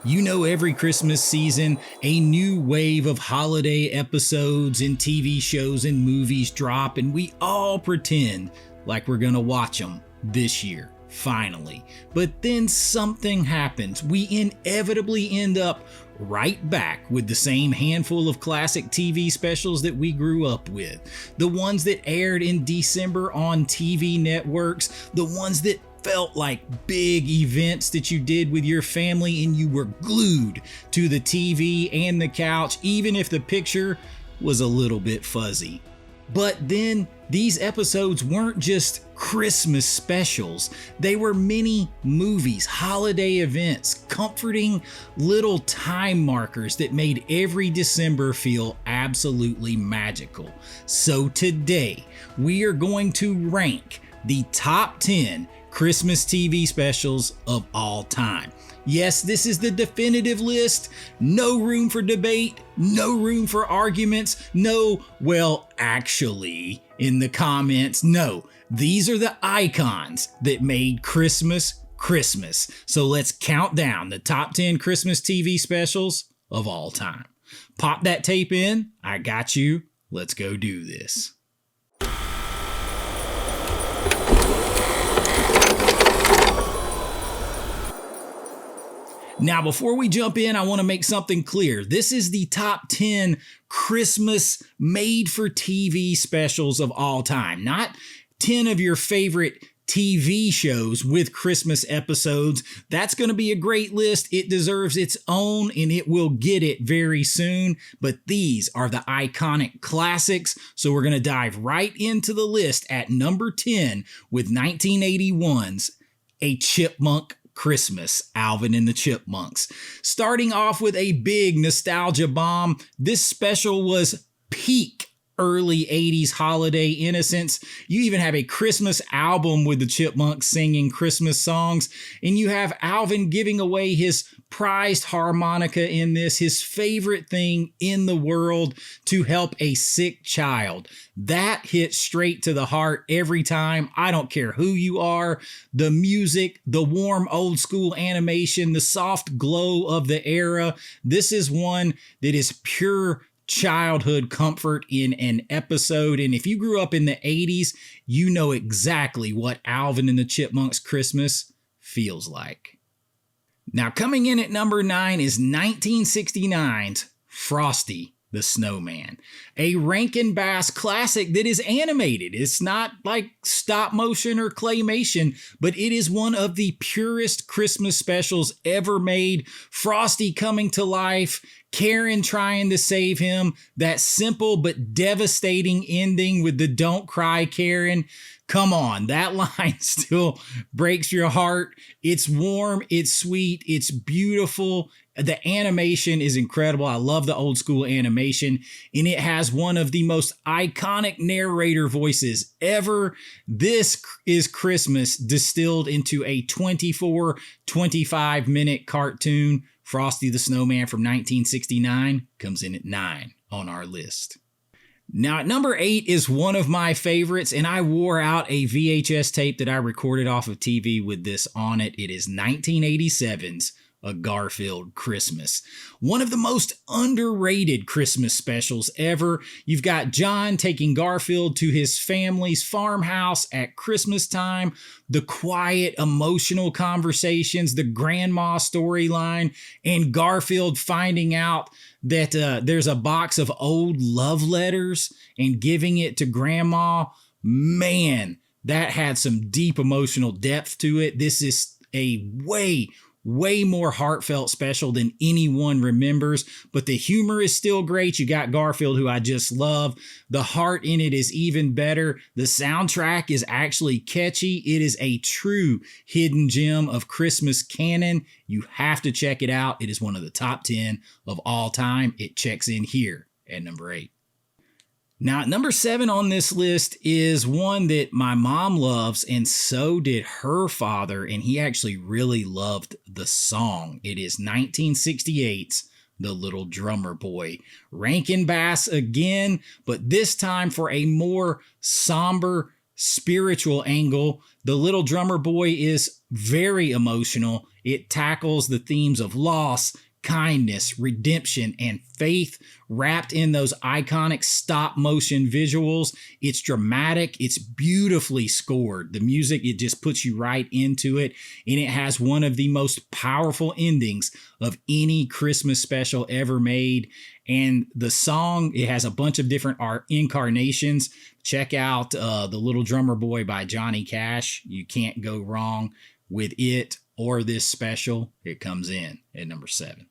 You know, every Christmas season, a new wave of holiday episodes and TV shows and movies drop, and we all pretend like we're gonna watch them this year, finally. But then something happens. We inevitably end up right back with the same handful of classic TV specials that we grew up with. The ones that aired in December on TV networks, the ones that felt like big events that you did with your family and you were glued to the TV and the couch, even if the picture was a little bit fuzzy. But then these episodes weren't just Christmas specials. They were mini movies, holiday events, comforting little time markers that made every December feel absolutely magical. So today, we are going to rank the top 10 Christmas TV specials of all time. Yes, this is the definitive list. No room for debate, no room for arguments, no, well, actually, in the comments, no. These are the icons that made Christmas Christmas. So let's count down the top 10 Christmas TV specials of all time. Pop that tape in. I got you. Let's go do this. Now, before we jump in, I want to make something clear. This is the top 10 Christmas made-for-TV specials of all time, not 10 of your favorite TV shows with Christmas episodes. That's going to be a great list. It deserves its own, and it will get it very soon. But these are the iconic classics, so we're going to dive right into the list at number 10 with 1981's A Chipmunk Christmas, Alvin and the Chipmunks. Starting off with a big nostalgia bomb, this special was peak early 80s holiday innocence. You even have a Christmas album with the Chipmunks singing Christmas songs, and you have Alvin giving away his prized harmonica in this, his favorite thing in the world, to help a sick child. That hits straight to the heart every time. I don't care who you are. The music, the warm old school animation, the soft glow of the era. This is one that is pure childhood comfort in an episode. And if you grew up in the 80s, you know exactly what Alvin and the Chipmunks Christmas feels like. Now, coming in at number 9 is 1969's Frosty the Snowman, a Rankin Bass classic that is animated. It's not like stop motion or claymation, but it is one of the purest Christmas specials ever made. Frosty coming to life, Karen trying to save him, that simple but devastating ending with the "Don't cry, Karen." Come on, that line still breaks your heart. It's warm, it's sweet, it's beautiful. The animation is incredible. I love the old school animation, and it has one of the most iconic narrator voices ever. This is Christmas distilled into a 25 minute cartoon. Frosty the Snowman from 1969 comes in at 9 on our list. Now, at number 8 is one of my favorites, and I wore out a VHS tape that I recorded off of TV with this on it. It is 1987's A Garfield Christmas. One of the most underrated Christmas specials ever. You've got John taking Garfield to his family's farmhouse at Christmas time, the quiet, emotional conversations, the grandma storyline, and Garfield finding out that there's a box of old love letters and giving it to grandma. Man, that had some deep emotional depth to it. This is a way more heartfelt special than anyone remembers, but the humor is still great. You got Garfield, who I just love. The heart in it is even better. The soundtrack is actually catchy. It is a true hidden gem of Christmas canon. You have to check it out. It is one of the top 10 of all time. It checks in here at number 8. Now, at number 7 on this list is one that my mom loves, and so did her father, and he actually really loved the song. It is 1968's The Little Drummer Boy. Rankin Bass again, but this time for a more somber, spiritual angle. The Little Drummer Boy is very emotional. It tackles the themes of loss, kindness, redemption, and faith wrapped in those iconic stop motion visuals. It's dramatic. It's beautifully scored. The music, it just puts you right into it. And it has one of the most powerful endings of any Christmas special ever made. And the song, it has a bunch of different incarnations. Check out The Little Drummer Boy by Johnny Cash. You can't go wrong with it or this special. It comes in at number 7.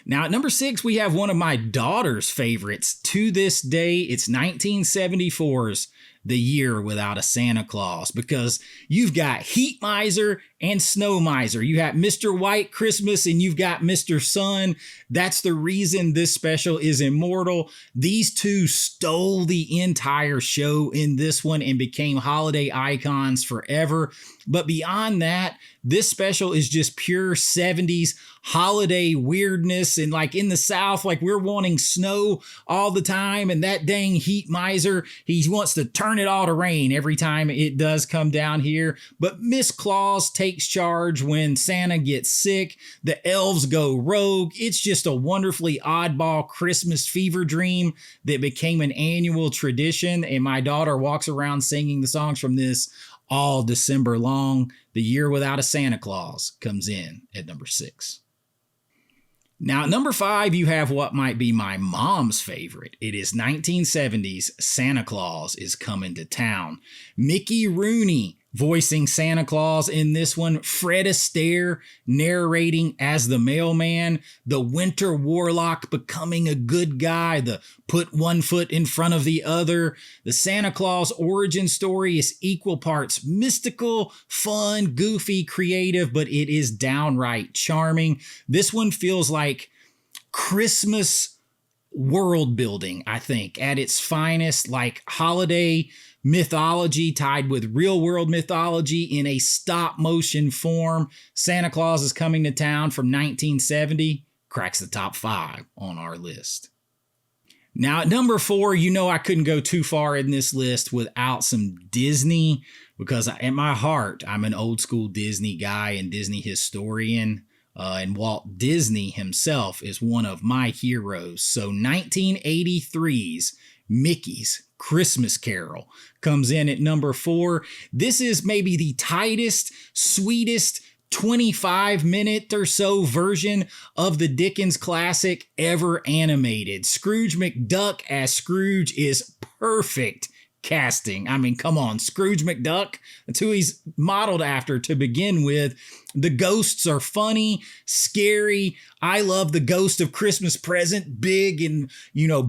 Now at number 6, we have one of my daughter's favorites to this day. It's 1974's The Year Without a Santa Claus, because you've got Heat Miser and Snow Miser. You have Mr. White Christmas and you've got Mr. Sun. That's the reason this special is immortal. These two stole the entire show in this one and became holiday icons forever. But beyond that, this special is just pure 70s holiday weirdness. And like in the South, like we're wanting snow all the time. And that dang Heat Miser, he wants to turn it all to rain every time it does come down here. But Miss Claus takes charge when Santa gets sick. The elves go rogue. It's just a wonderfully oddball Christmas fever dream that became an annual tradition. And my daughter walks around singing the songs from this all December long. The Year Without a Santa Claus comes in at number 6. Now, at number 5, you have what might be my mom's favorite. It is 1970's Santa Claus is Coming to Town. Mickey Rooney voicing Santa Claus in this one. Fred Astaire narrating as the mailman. The Winter Warlock becoming a good guy. The put one foot in front of the other. The Santa Claus origin story is equal parts mystical, fun, goofy, creative, but it is downright charming. This one feels like Christmas world building, I think, at its finest, like holiday mythology tied with real world mythology in a stop motion form. Santa Claus is Coming to Town from 1970 cracks the top 5 on our list. Now at number 4, you know I couldn't go too far in this list without some Disney, because at my heart, I'm an old school Disney guy and Disney historian. And Walt Disney himself is one of my heroes. So 1983's Mickey's Christmas Carol comes in at number 4. This is maybe the tightest, sweetest 25-minute or so version of the Dickens classic ever animated. Scrooge McDuck as Scrooge is perfect casting. I mean, come on, Scrooge McDuck, that's who he's modeled after to begin with. The ghosts are funny, scary. I love the Ghost of Christmas Present, big and,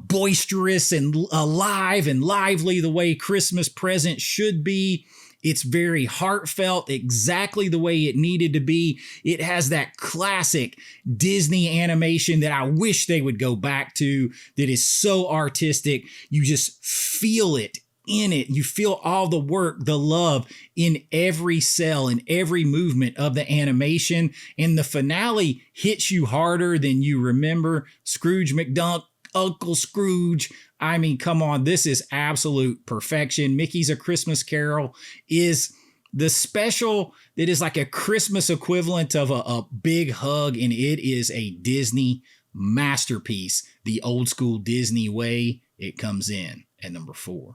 boisterous and alive and lively the way Christmas Present should be. It's very heartfelt, exactly the way it needed to be. It has that classic Disney animation that I wish they would go back to, that is so artistic. You just feel it in it. You feel all the work, the love in every cell, in every movement of the animation. And the finale hits you harder than you remember. Scrooge McDuck, Uncle Scrooge. I mean, come on, this is absolute perfection. Mickey's A Christmas Carol is the special that is like a Christmas equivalent of a big hug, and it is a Disney masterpiece, the old school Disney way. It comes in at number 4.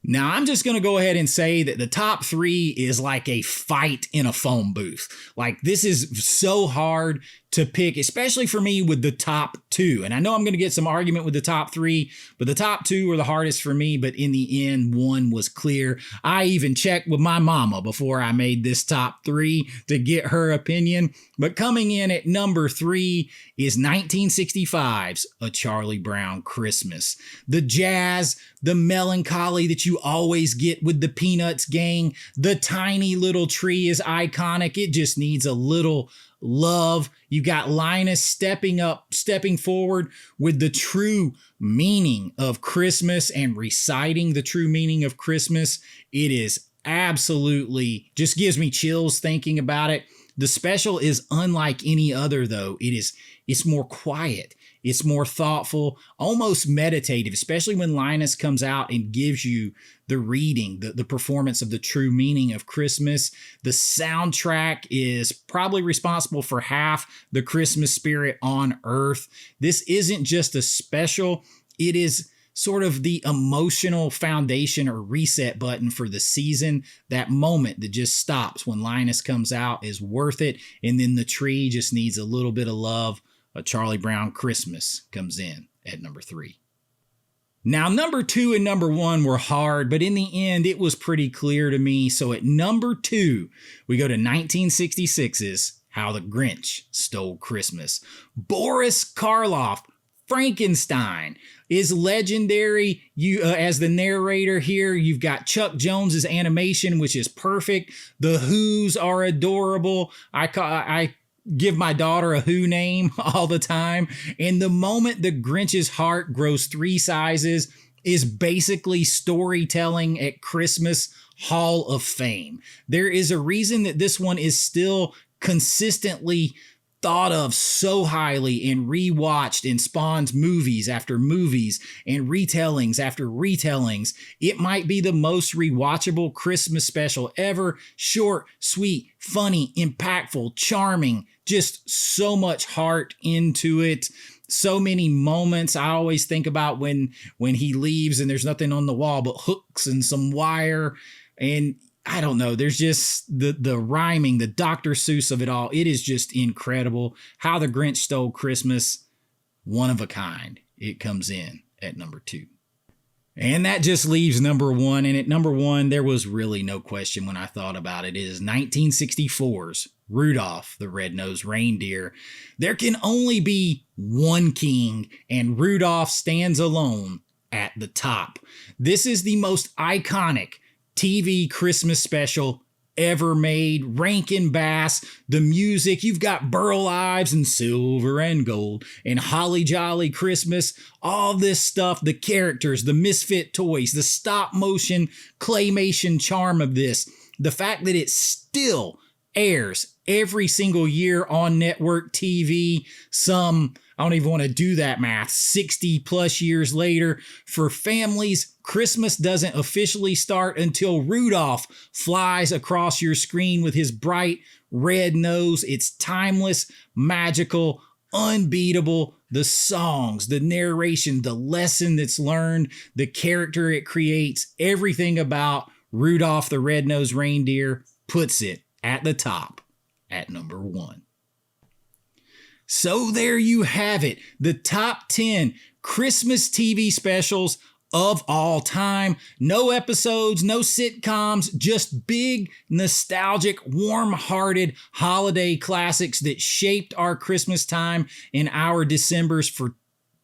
Now, I'm just going to go ahead and say that the top 3 is like a fight in a phone booth. Like, this is so hard to pick, especially for me with the top 2. And I know I'm going to get some argument with the top 3, but the top 2 were the hardest for me. But in the end, one was clear. I even checked with my mama before I made this top 3 to get her opinion. But coming in at number 3 is 1965's A Charlie Brown Christmas. The jazz, the melancholy that you always get with the Peanuts gang, the tiny little tree is iconic. It just needs a little love. You got Linus stepping forward with the true meaning of Christmas and reciting the true meaning of Christmas. It is absolutely just gives me chills thinking about it. The special is unlike any other, though. It's more quiet. It's more thoughtful, almost meditative, especially when Linus comes out and gives you the reading, the performance of the true meaning of Christmas. The soundtrack is probably responsible for half the Christmas spirit on Earth. This isn't just a special, it is sort of the emotional foundation or reset button for the season. That moment that just stops when Linus comes out is worth it. And then the tree just needs a little bit of love. A Charlie Brown Christmas comes in at number 3. Now, number 2 and number 1 were hard, but in the end, it was pretty clear to me. So at number 2, we go to 1966's How the Grinch Stole Christmas. Boris Karloff, Frankenstein, is legendary. You as the narrator here, you've got Chuck Jones's animation, which is perfect. The Who's are adorable. I give my daughter a Who name all the time. And the moment the Grinch's heart grows 3 sizes is basically storytelling at Christmas Hall of Fame. There is a reason that this one is still consistently thought of so highly and rewatched and spawns movies after movies and retellings after retellings. It might be the most rewatchable Christmas special ever. Short, sweet, funny, impactful, charming, just so much heart into it. So many moments. I always think about when he leaves and there's nothing on the wall but hooks and some wire. And I don't know. There's just the rhyming, the Dr. Seuss of it all. It is just incredible. How the Grinch Stole Christmas, one of a kind. It comes in at number 2. And that just leaves number 1. And at number 1, there was really no question when I thought about it. It is 1964's Rudolph the Red-Nosed Reindeer. There can only be one king, and Rudolph stands alone at the top. This is the most iconic TV Christmas special ever made. Rankin Bass, the music, you've got Burl Ives and Silver and Gold and Holly Jolly Christmas, all this stuff, the characters, the misfit toys, the stop motion claymation charm of this, the fact that it still airs every single year on network TV, I don't even want to do that math, 60 plus years later. For families, Christmas doesn't officially start until Rudolph flies across your screen with his bright red nose. It's timeless, magical, unbeatable. The songs, the narration, the lesson that's learned, the character it creates, everything about Rudolph the Red-Nosed Reindeer puts it at the top at number 1. So there you have it, the top 10 Christmas TV specials of all time. No episodes, no sitcoms, just big, nostalgic, warm-hearted holiday classics that shaped our Christmas time and our Decembers for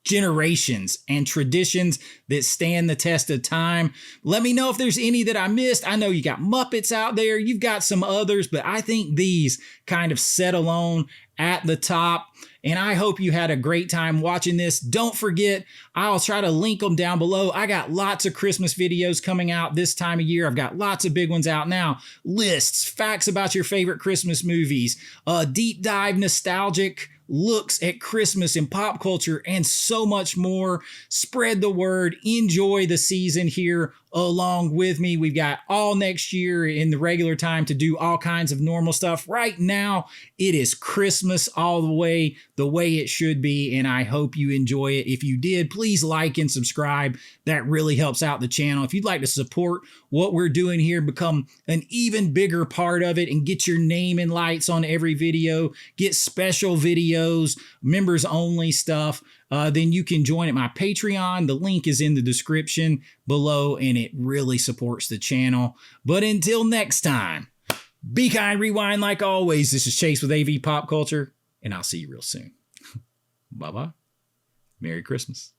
generations, and traditions that stand the test of time. Let me know if there's any that I missed. I know you got Muppets out there, you've got some others, but I think these kind of set alone at the top. And I hope you had a great time watching this. Don't forget, I'll try to link them down below. I got lots of Christmas videos coming out this time of year. I've got lots of big ones out now. Lists, facts about your favorite Christmas movies, deep dive nostalgic looks at Christmas and pop culture, and so much more. Spread the word. Enjoy the season here along with me. We've got all next year in the regular time to do all kinds of normal stuff. Right now, it is Christmas all the way it should be, and I hope you enjoy it. If you did, please like and subscribe. That really helps out the channel. If you'd like to support what we're doing here, become an even bigger part of it, and get your name in lights on every video, get special videos, members only stuff, then you can join at my Patreon. The link is in the description below, and it really supports the channel. But until next time, be kind, rewind like always. This is Chase with AV Pop Culture, and I'll see you real soon. Bye-bye. Merry Christmas.